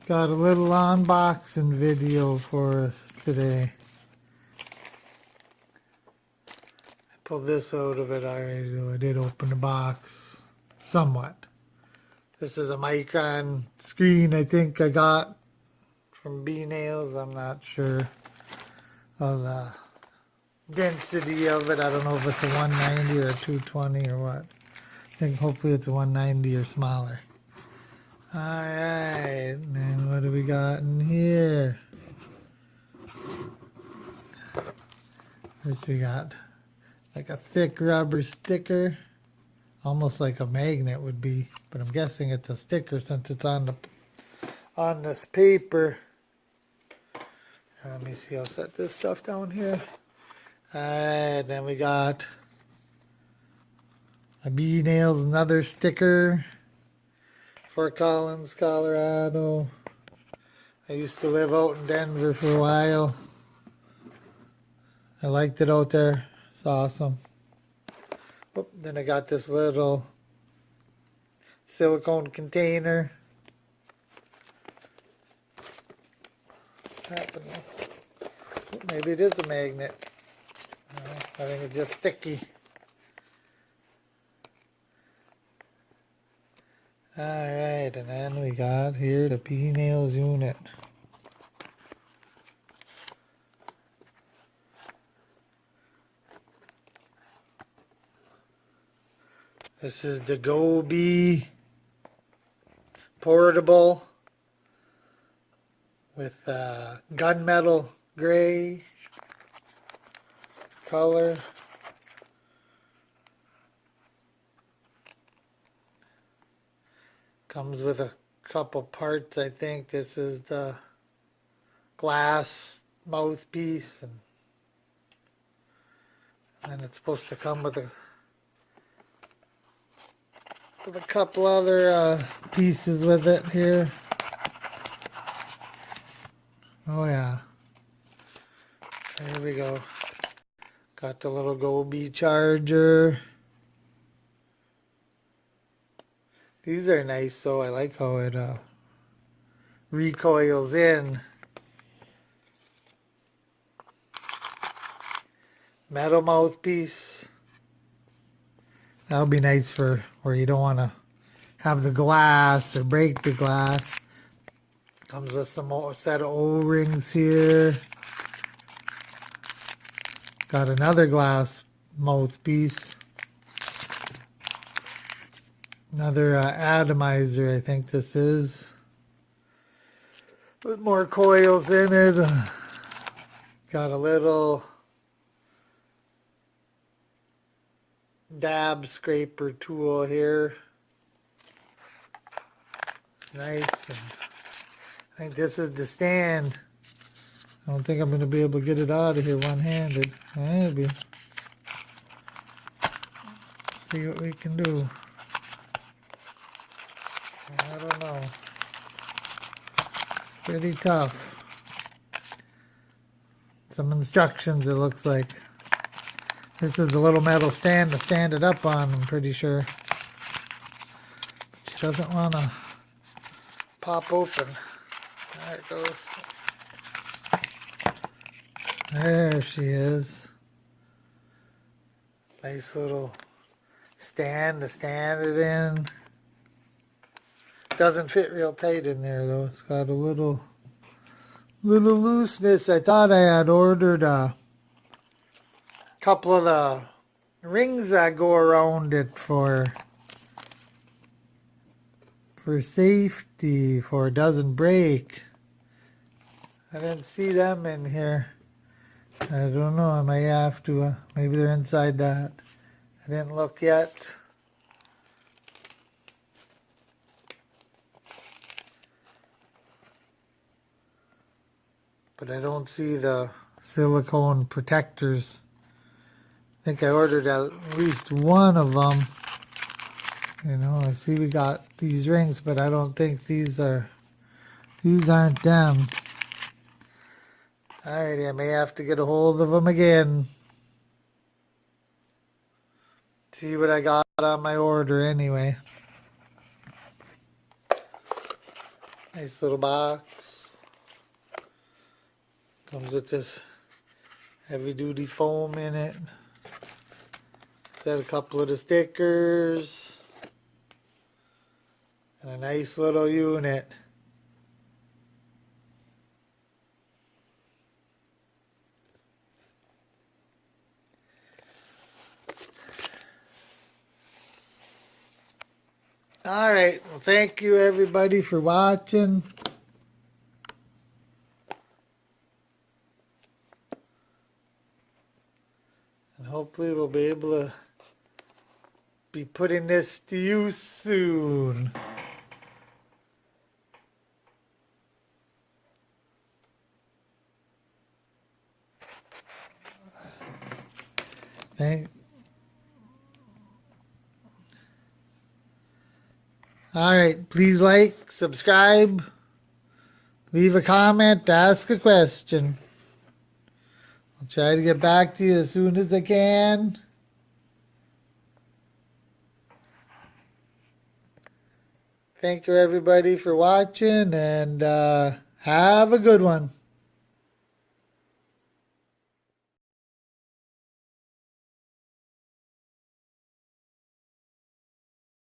Got a little unboxing video for us today. I pulled this out of it already, though I did open the box somewhat. This is a Micron screen I think I got from B-Nails. I'm not sure of the density of it. I don't know if it's a 190 or a 220 or what. I think hopefully it's a 190 or smaller. Alright, and then what do we got in here? First we got like a thick rubber sticker, almost like a magnet would be, but I'm guessing it's a sticker since it's on this paper. Let me see, I'll set this stuff down here. Alright, then we got a B-Nails, another sticker. Fort Collins, Colorado. I used to live out in Denver for a while. I liked it out there. It's awesome. Oh, then I got this little silicone container. What's happening? Maybe it is a magnet. I think it's just sticky. Alright, and then we got here the B-Nails unit. This is the GoBee portable with gunmetal gray color. Comes with a couple parts, I think. This is the glass mouthpiece, and then it's supposed to come with a couple other pieces with it here. Oh yeah. There we go. Got the little GoBee charger. These are nice though. I like how it recoils in. Metal mouthpiece. That'll be nice for where you don't want to have the glass or break the glass. Comes with some more set of O-rings here. Got another glass mouthpiece. Another atomizer, I think this is. With more coils in it. Got a little dab scraper tool here. Nice. And I think this is the stand. I don't think I'm going to be able to get it out of here one-handed. Maybe. See what we can do. I don't know. It's pretty tough. Some instructions, it looks like. This is a little metal stand to stand it up on, I'm pretty sure. But she doesn't want to pop open. There it goes. There she is. Nice little stand to stand it in. Doesn't fit real tight in there though. It's got a little looseness. I thought I had ordered a couple of the rings that go around it for safety, for it doesn't break. I didn't see them in here. I don't know. I may have to. Maybe they're inside that. I didn't look yet. But I don't see the silicone protectors. I think I ordered at least one of them. You know, I see we got these rings, but I don't think these aren't them. Alrighty, I may have to get a hold of them again. See what I got on my order anyway. Nice little box. Comes with this heavy duty foam in it. Got a couple of the stickers. And a nice little unit. Alright, well thank you everybody for watching. And hopefully we'll be able to be putting this to use soon. Alright, please like, subscribe, leave a comment, ask a question. I'll try to get back to you as soon as I can. Thank you everybody for watching, and have a good one.